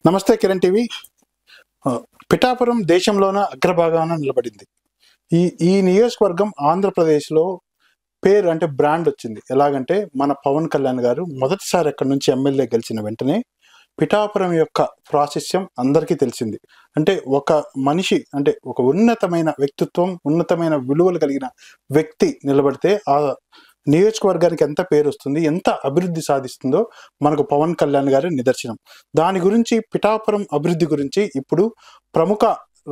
నమస్తే కిరణ్ టీవీ. పిఠాపురం దేశంలోన అగ్రభాగాన నిలబడింది. ఈ నియోజకవర్గం ఆంధ్రప్రదేశ్లో పేరు అంటే బ్రాండ్ వచ్చింది. ఎలాగంటే మన పవన్ కళ్యాణ్ గారు మొదటిసారి అక్కడి నుంచి ఎమ్మెల్యే గెలిచిన వెంటనే పిఠాపురం యొక్క ప్రాశస్యం అందరికీ తెలిసింది. అంటే ఒక మనిషి అంటే ఒక ఉన్నతమైన వ్యక్తిత్వం, ఉన్నతమైన విలువలు కలిగిన వ్యక్తి నిలబడితే ఆ నియోజకవర్గానికి ఎంత పేరు వస్తుంది, ఎంత అభివృద్ధి సాధిస్తుందో మనకు పవన్ కళ్యాణ్ గారి నిదర్శనం. దాని గురించి పిఠాపురం అభివృద్ధి గురించి ఇప్పుడు ప్రముఖ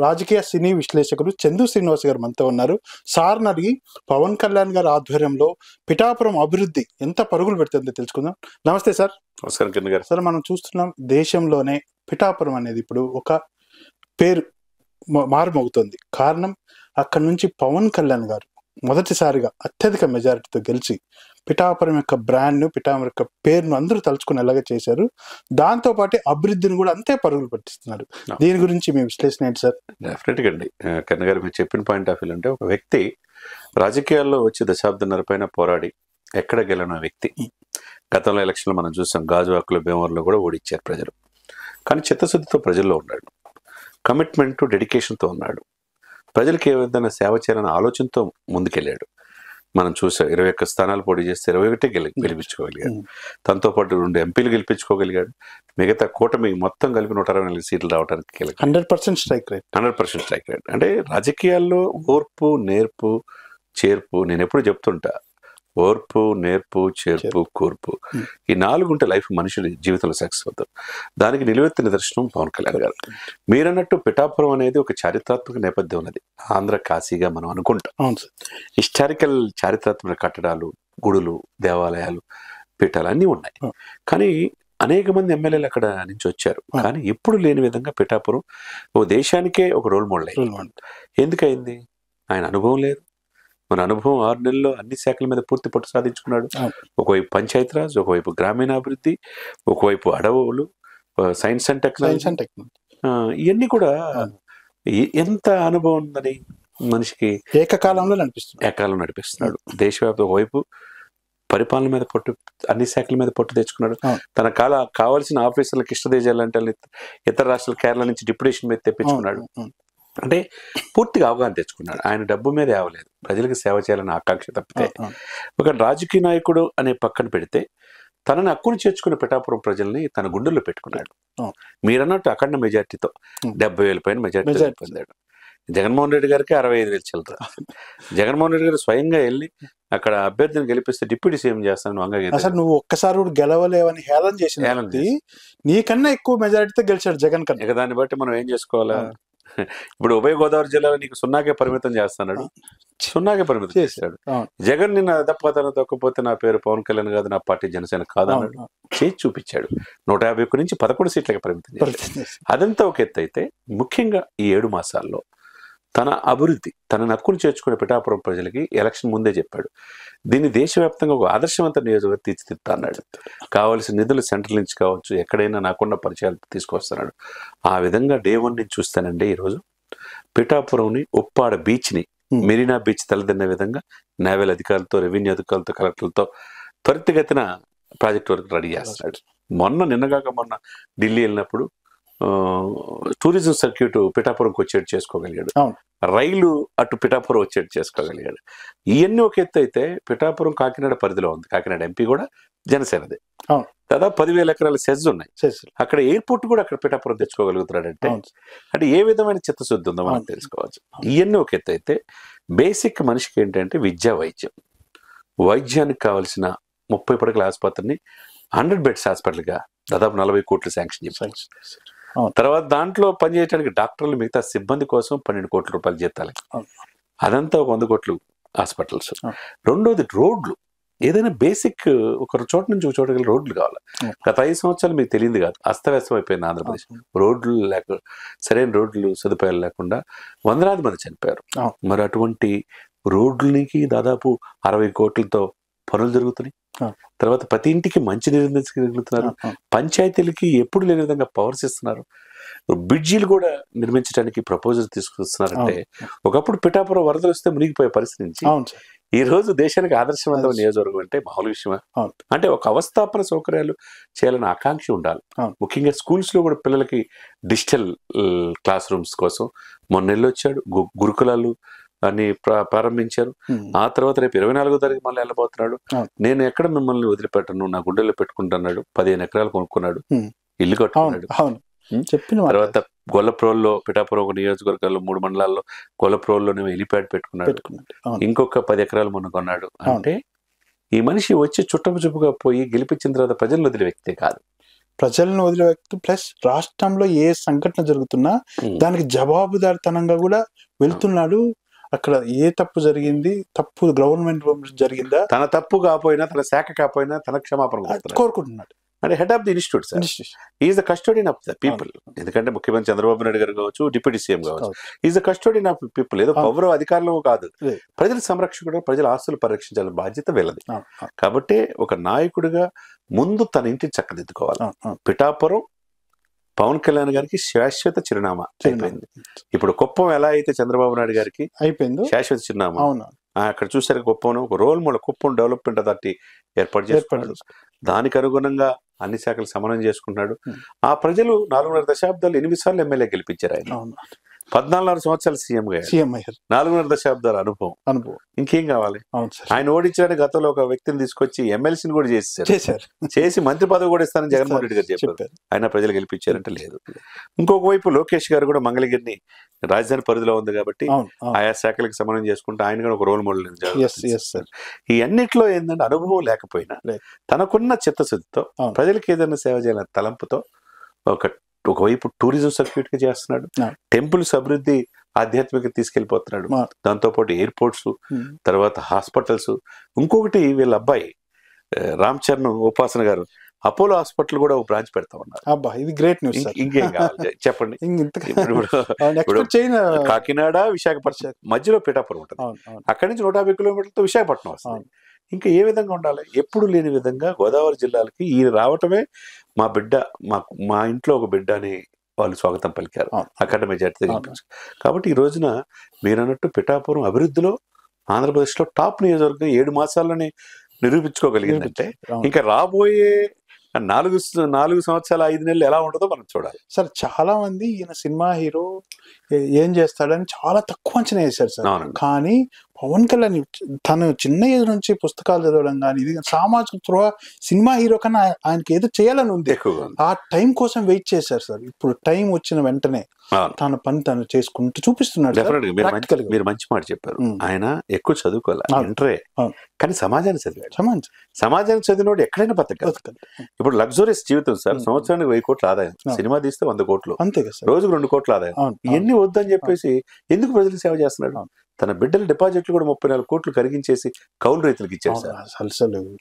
రాజకీయ సినీ విశ్లేషకులు చందు శ్రీనివాస్ గారు మనతో ఉన్నారు. సార్ని అడిగి పవన్ కళ్యాణ్ గారి ఆధ్వర్యంలో పిఠాపురం అభివృద్ధి ఎంత పరుగులు పెడుతుందో తెలుసుకుందాం. నమస్తే సార్. నమస్కారం కిరణ్ గారు. సార్, మనం చూస్తున్నాం దేశంలోనే పిఠాపురం అనేది ఇప్పుడు ఒక పేరు మారుమోగుతుంది. కారణం అక్కడి నుంచి పవన్ కళ్యాణ్ గారు మొదటిసారిగా అత్యధిక మెజారిటీతో గెలిచి పిఠాపురం యొక్క బ్రాండ్ను, పిఠాపురం యొక్క పేరును అందరూ తలుచుకునేలాగా చేశారు. దాంతోపాటు అభివృద్ధిని కూడా అంతే పరుగులు పట్టిస్తున్నారు. దీని గురించి మీ విశ్లేషణ ఏంటి సార్? డెఫినెట్గా అండి కన్న గారు, మీరు చెప్పిన పాయింట్ ఆఫ్ వ్యూ అంటే ఒక వ్యక్తి రాజకీయాల్లో వచ్చి దశాబ్దన్నర పైన పోరాడి ఎక్కడ గెలిన వ్యక్తి. గతంలో ఎలక్షన్లో మనం చూసాం, గాజువాకలో, భీమవరంలో కూడా ఓడిచ్చారు ప్రజలు. కానీ చిత్తశుద్ధితో ప్రజల్లో ఉన్నాడు, కమిట్మెంట్, డెడికేషన్తో ఉన్నాడు, ప్రజలకు ఏ విధంగా సేవ చేయాలనే ఆలోచనతో ముందుకెళ్ళాడు. మనం చూసాం 21 స్థానాలు పోటీ చేస్తే 21 గెలిపించుకోగలిగాడు. తనతో పాటు 2 ఎంపీలు గెలిపించుకోగలిగాడు. మిగతా కూటమి మొత్తం కలిపి 164 సీట్లు రావడానికి 100% స్ట్రైక్ రేట్. 100% strike rate. అంటే రాజకీయాల్లో ఓర్పు, నేర్పు, చేర్పు, నేను ఎప్పుడు చెప్తుంటా, ఓర్పు, నేర్పు, చేర్పు, కూర్పు, ఈ 4 ఉంటే లైఫ్ మనుషుల జీవితంలో సక్సెస్ అవుతారు. దానికి నిలువెత్తు నిదర్శనం పవన్ కళ్యాణ్ గారు. మీరన్నట్టు పిఠాపురం అనేది ఒక చారిత్రాత్మక నేపథ్యం ఉన్నది. ఆంధ్ర కాశీగా మనం అనుకుంటాం. హిస్టారికల్ చారిత్రాత్మక కట్టడాలు, గుడులు, దేవాలయాలు, పీఠాలు అన్నీ ఉన్నాయి. కానీ అనేక మంది ఎమ్మెల్యేలు అక్కడ నుంచి వచ్చారు. కానీ ఎప్పుడు లేని విధంగా పిఠాపురం ఓ దేశానికే ఒక రోల్ మోడల్ అయింది. ఎందుకయింది? ఆయన అనుభవం లేదు. మన అనుభవం 6 నెలల్లో అన్ని శాఖల మీద పూర్తి పట్టు సాధించుకున్నాడు. ఒకవైపు పంచాయతీరాజ్, ఒకవైపు గ్రామీణాభివృద్ధి, ఒకవైపు అడవులు, సైన్స్ అండ్ టెక్నాలజీ, ఇవన్నీ కూడా ఎంత అనుభవం ఉందని మనిషికి ఏకకాలంలో నడిపిస్తున్నాడు. దేశవ్యాప్త ఒకవైపు పరిపాలన మీద పట్టు, అన్ని శాఖల మీద పట్టు తెచ్చుకున్నాడు. తన కావాల్సిన ఆఫీసర్లకు ఇష్టదేశాలంటే ఇతర రాష్ట్రాల, కేరళ నుంచి డిప్యుటేషన్ మీద తెప్పించుకున్నాడు. అంటే పూర్తిగా అవగాహన తెచ్చుకున్నాడు. ఆయన డబ్బు మీద ఏవలేదు, ప్రజలకు సేవ చేయాలని ఆకాంక్ష తప్పితే. ఒక రాజకీయ నాయకుడు అనే పక్కన పెడితే తనని హక్కును చేర్చుకున్న పిఠాపురం ప్రజల్ని తన గుండెల్లో పెట్టుకున్నాడు. మీరన్నట్టు అఖండ మెజార్టీతో 70,000 పైన మెజార్టీ పొందాడు. జగన్మోహన్ రెడ్డి గారికి 65,000 చిల్లర. జగన్మోహన్ రెడ్డి గారు స్వయంగా వెళ్ళి అక్కడ అభ్యర్థిని గెలిపిస్తే డిప్యూటీ సీఎం చేస్తాను అసలు నువ్వు ఒక్కసారి కూడా గెలవలేవని హేళన చేసిన నీకన్నా ఎక్కువ మెజారిటీతో గెలిచాడు జగన్ కన్నా. ఇక దాన్ని బట్టి మనం ఏం చేసుకోవాలా? ఇప్పుడు ఉభయ గోదావరి జిల్లాలో నీకు 0కే పరిమితం చేస్తున్నాడు, 0కే పరిమితం చేశాడు. జగన్ నిన్న దప్పతన తొక్కపోతే నా పేరు పవన్ కళ్యాణ్ కాదు, నా పార్టీ జనసేన కాదన్నాడు. చేసి చూపించాడు. 151 నుంచి 11 సీట్లకి పరిమితం చేశాడు. అదంతా ఒక ఎత్తు అయితే, ముఖ్యంగా ఈ 7 మాసాల్లో తన అభివృద్ధి, తన హక్కును చేర్చుకునే పిఠాపురం ప్రజలకి ఎలక్షన్ ముందే చెప్పాడు, దీన్ని దేశవ్యాప్తంగా ఒక ఆదర్శవంత నియోజకవర్గం తీర్చిదిద్దా అన్నాడు. కావాల్సిన నిధులు సెంట్రల్ నుంచి కావచ్చు, ఎక్కడైనా నాకున్న పరిచయాలు తీసుకొస్తున్నాడు. ఆ విధంగా డే 1 నుంచి చూస్తానండి. ఈరోజు పిఠాపురంని, ఉప్పాడ బీచ్ని, మెరీనా బీచ్ తలదిన్న విధంగా నేవల్ అధికారులతో, రెవెన్యూ అధికారులతో, కలెక్టర్లతో త్వరితగతిన ప్రాజెక్ట్ వర్క్ రెడీ చేస్తున్నాడు. నిన్నగాక మొన్న ఢిల్లీ వెళ్ళినప్పుడు టూరిజం సర్క్యూట్ పిఠాపురంకి వచ్చేట్టు చేసుకోగలిగాడు. రైలు అటు పిఠాపురం వచ్చేట్టు చేసుకోగలిగాడు. ఇవన్నీ ఒక ఎత్తు అయితే, పిఠాపురం కాకినాడ పరిధిలో ఉంది. కాకినాడ ఎంపీ కూడా జనసేనదే. దాదాపు 10,000 ఎకరాల సెజ్ ఉన్నాయి. అక్కడ ఎయిర్పోర్ట్ కూడా అక్కడ పిఠాపురం తెచ్చుకోగలుగుతున్నాడంటే అంటే ఏ విధమైన చిత్తశుద్ధి ఉందో మనం తెలుసుకోవచ్చు. ఇవన్నీ ఒక ఎత్తు అయితే, బేసిక్ మనిషికి ఏంటంటే విద్య, వైద్యానికి కావాల్సిన 30 పడకల ఆసుపత్రిని 100 బెడ్స్ హాస్పిటల్గా దాదాపు 40 కోట్లు శాంక్షన్ చేశారు. తర్వాత దాంట్లో పనిచేయడానికి డాక్టర్లు, మిగతా సిబ్బంది కోసం 12 కోట్ల రూపాయలు జీతాలు. అదంతా ఒక 100 కోట్లు హాస్పిటల్స్. రెండోది రోడ్లు. ఏదైనా బేసిక్ ఒక చోట నుంచి ఒక చోటకి రోడ్లు కావాలి. గత 5 సంవత్సరాలు మీకు తెలియదు కాదు, అస్తవ్యస్తం అయిపోయింది ఆంధ్రప్రదేశ్. రోడ్లు సరైన రోడ్లు సదుపాయాలు లేకుండా వందలాది మంది చనిపోయారు. మరి అటువంటి రోడ్లకి దాదాపు 60 కోట్లతో పనులు జరుగుతున్నాయి. తర్వాత ప్రతి ఇంటికి మంచి నీరు అందించగలుగుతున్నారు. పంచాయతీలకి ఎప్పుడు లేని విధంగా పవర్స్ ఇస్తున్నారు. బ్రిడ్జీలు కూడా నిర్మించడానికి ప్రపోజల్ తీసుకొస్తున్నారంటే, ఒకప్పుడు పిఠాపురం వరదలు వస్తే మునిగిపోయే పరిస్థితి నుంచి ఈ రోజు దేశానికి ఆదర్శవంతమైన నియోజకవర్గం అంటే మామూలు విషయమా? అవును. అంటే ఒక అవస్థాపన సౌకర్యాలు చేయాలని ఆకాంక్ష ఉండాలి. అవును. ముఖ్యంగా స్కూల్స్ లో కూడా పిల్లలకి డిజిటల్ క్లాస్ రూమ్స్ కోసం మొన్న వెళ్ళొచ్చాడు. గురుకులాలు అని ప్రారంభించారు. ఆ తర్వాత రేపు 24వ తారీఖు మళ్ళీ వెళ్ళబోతున్నాడు. నేను ఎక్కడ మిమ్మల్ని వదిలిపెట్టను, నా గుండెల్లో పెట్టుకుంటున్నాడు. 15 ఎకరాలు కొనుక్కున్నాడు, ఇల్లు కట్టుకున్నాడు. తర్వాత గొల్లప్రోల్లో, పిఠాపురం ఒక నియోజకవర్గాల్లో 3 మండలాల్లో గొల్లప్రోల్లోనే హెలిప్యాడ్ పెట్టుకున్నాడు. ఇంకొక 10 ఎకరాలు మొన్న కొన్నాడు. అంటే ఈ మనిషి వచ్చి చుట్టపుచుప్పుగా పోయి గెలిపించిన తర్వాత ప్రజలను వదిలే వ్యక్తే కాదు. ప్రజలను వదిలే వ్యక్తి ప్లస్ రాష్ట్రంలో ఏ సంఘటన జరుగుతున్నా దానికి జవాబుదారితనంగా కూడా వెళ్తున్నాడు. అక్కడ ఏ తప్పు జరిగింది, తప్పు గవర్నమెంట్ జరిగిందా, తన తప్పు కాకపోయినా, తన శాఖ కాకపోయినా తన క్షమాపణ కోరుకుంటున్నాడు. అంటే head of the institute sir, is the custodian of the people. ఎందుకంటే ముఖ్యమంత్రి చంద్రబాబు నాయుడు గారు కావచ్చు, డిప్యూటీ సీఎం కావచ్చు, is the custodian of people. ఏదో పౌర అధికారులు కాదు, ప్రజల సంరక్షకుడు, ప్రజల ఆస్తులు పరిరక్షించాలని బాధ్యత వీళ్ళది. కాబట్టి ఒక నాయకుడిగా ముందు తన ఇంటిని చక్కదిద్దుకోవాలి. పిఠాపురం పవన్ కళ్యాణ్ గారికి శాశ్వత చిరునామా అయిపోయింది. ఇప్పుడు కుప్పం ఎలా అయితే చంద్రబాబు నాయుడు గారికి అయిపోయింది శాశ్వత చిరునామా, అక్కడ చూసారు కుప్పం ఒక role model, Kuppam development authority ఏర్పాటు చేసుకున్నాడు. దానికి అనుగుణంగా అన్ని శాఖలు సమన్వయం చేసుకుంటున్నాడు. ఆ ప్రజలు 4.5 దశాబ్దాలు 8 సార్లు ఎమ్మెల్యే గెలిపించారు. ఆయన 14.5 సంవత్సరాలు సీఎం అయ్యారు. 4.5 దశాబ్దాల అనుభవం ఇంకేం కావాలి? ఆయన ఓడించడానికి గతంలో ఒక వ్యక్తిని తీసుకొచ్చి ఎమ్మెల్సీని కూడా చేసి మంత్రి పదవి కూడా ఇస్తానని జగన్మోహన్ రెడ్డి గారు చెప్పారు. ఆయన ప్రజలు గెలిపించారంటే లేదు. ఇంకొక వైపు లోకేష్ గారు కూడా మంగళగిరిని రాజధాని పరిధిలో ఉంది కాబట్టి ఆయా శాఖలకు సమన్వయం చేసుకుంటే ఆయన కూడా ఒక రోల్ మోడల్. ఈ అన్నిట్లో ఏంటంటే అనుభవం లేకపోయినా తనకున్న చిత్తశుద్ధితో ప్రజలకు ఏదైనా సేవ చేయాలనే తలంపుతో ఒకవైపు టూరిజం సర్క్యూట్ గా చేస్తున్నాడు, టెంపుల్స్ అభివృద్ధి ఆధ్యాత్మిక తీసుకెళ్లిపోతున్నాడు, దాంతోపాటు ఎయిర్పోర్ట్స్, తర్వాత హాస్పిటల్స్. ఇంకొకటి వీళ్ళ అబ్బాయి రామ్ చరణ్ ఉపాసన గారు అపోలో హాస్పిటల్ కూడా ఒక బ్రాంచ్ పెడతా ఉన్నారు. ఇది గ్రేట్ న్యూస్. ఇంకేం కావాలి చెప్పండి? కాకినాడ, విశాఖపట్నం మధ్యలో పిఠాపురం ఉంటుంది. అక్కడి నుంచి 150 కిలోమీటర్లతో విశాఖపట్నం వస్తుంది. ఇంకా ఏ విధంగా ఉండాలి? ఎప్పుడు లేని విధంగా గోదావరి జిల్లాలకి ఈయన రావటమే మా బిడ్డ, మా ఇంట్లో ఒక బిడ్డ అని వాళ్ళు స్వాగతం పలికారు. అక్కడ మెజార్టీతో గెలిపించారు. కాబట్టి ఈ రోజున మీరు అన్నట్టు పిఠాపురం అభివృద్ధిలో ఆంధ్రప్రదేశ్లో టాప్ నియోజకవర్గం 7 మాసాల్లోనే నిరూపించుకోగలిగిందంటే ఇంకా రాబోయే 4 సంవత్సరాలు 5 నెలలు ఎలా ఉంటుందో మనం చూడాలి. సార్ చాలా మంది ఈయన సినిమా హీరో ఏం చేస్తాడని చాలా తక్కువ అంచనా వేశారు సార్. కానీ పవన్ కళ్యాణ్ తను చిన్న ఏజ్ నుంచి పుస్తకాలు చదవడం కానీ ఇది సామాజిక త్రోవ సినిమా హీరో కన్నా ఆయనకి ఏదో చేయాలని ఉంది. ఆ టైం కోసం వెయిట్ చేశారు సార్. ఇప్పుడు టైం వచ్చిన వెంటనే తన పని తను చేసుకుంటూ చూపిస్తున్నాడు. మీరు మంచి మాట చెప్పారు. ఆయన ఎక్కువ చదువుకోవాలి, ఇంటరే, కానీ సమాజాన్ని చదివాడు. సమాజాన్ని చదివినోడు ఎక్కడైనా బతకాలి. ఇప్పుడు లగ్జరీస్ జీవితం సార్. సంవత్సరానికి 1000 కోట్ల ఆదాయం, సినిమా తీస్తే 100 కోట్లు, అంతే కదా, రోజుకు 2 కోట్ల ఆదాయం. ఇవన్నీ వద్దని చెప్పేసి ఎందుకు ప్రజలకు సేవ చేస్తున్నాడు? తన బిడ్డల డిపాజిట్లు కూడా 34 కోట్లు కరిగించేసి కౌలు రైతులకు ఇచ్చాడు సార్.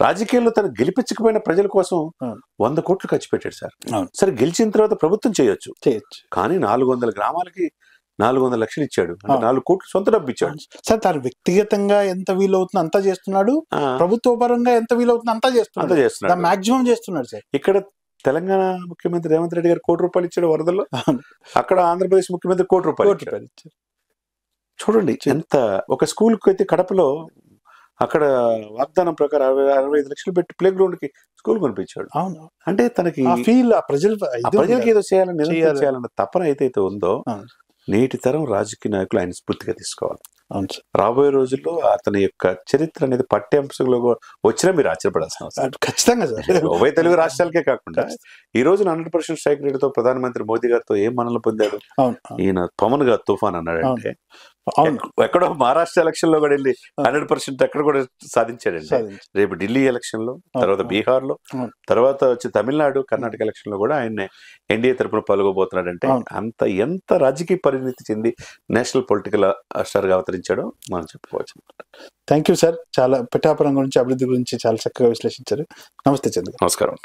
రాజకీయాల్లో తను గెలిపించకపోయిన ప్రజల కోసం 100 కోట్లు ఖర్చు పెట్టాడు సార్. సరే గెలిచిన తర్వాత ప్రభుత్వం చేయొచ్చు, కానీ 400 గ్రామాలకి 400 లక్షలు ఇచ్చాడు. 4 కోట్లు సొంత డబ్బు ఇచ్చాడు సార్. తను వ్యక్తిగతంగా ఎంత వీలవుతుందో అంతా చేస్తున్నాడు, ప్రభుత్వ పరంగా ఎంత వీలవుతుందో అంతా చేస్తున్నాడు, మాక్సిమం చేస్తున్నాడు సార్. ఇక్కడ తెలంగాణ ముఖ్యమంత్రి రేవంత్ రెడ్డి గారు 1 కోటి రూపాయలు ఇచ్చాడు వరదల్లో, అక్కడ ఆంధ్రప్రదేశ్ ముఖ్యమంత్రి 1 కోటి రూపాయలు ఇచ్చాడు. చూడండి ఎంత. ఒక స్కూల్కి అయితే కడపలో అక్కడ వాగ్దానం ప్రకారం 65 లక్షలు పెట్టి ప్లే గ్రౌండ్ కి స్కూల్ కొనిపించాడు. అంటే తనకి ప్రజలకి ఏదో చేయాలన్న తపన అయితే ఉందో నేటి తరం రాజకీయ నాయకులు ఆయన స్ఫూర్తిగా తీసుకోవాలి. రాబోయే రోజుల్లో అతని యొక్క చరిత్ర అనేది పాఠ్యాంశంలో వచ్చినా మీరు ఆశ్చర్యపడాల్సిన అవసరం ఖచ్చితంగా. ఉభయ తెలుగు రాష్ట్రాలకే కాకుండా ఈ రోజు 100% స్ట్రైక్ రేటుతో ప్రధానమంత్రి మోదీ గారితో ఏం మనలు పొందాడు ఈయన. పవన్ గారు తుఫాన్ అన్నాడంటే ఎక్కడో మహారాష్ట్ర ఎలక్షన్ లో కూడా వెళ్ళి 100% అక్కడ కూడా సాధించాడండి. రేపు ఢిల్లీ ఎలక్షన్ లో, తర్వాత బీహార్ లో, తర్వాత వచ్చి తమిళనాడు, కర్ణాటక ఎలక్షన్ లో కూడా ఆయన ఎన్డీఏ తరఫున పాల్గొబోతున్నాడంటే అంత ఎంత రాజకీయ పరిణితి చెంది నేషనల్ పొలిటికల్ స్టార్ గా అవతరించాడో మనం చెప్పుకోవచ్చు. Thank you sir. చాలా పిఠాపురం గురించి, అభివృద్ధి గురించి చాలా చక్కగా విశ్లేషించారు. నమస్తే చంద్ర. నమస్కారం.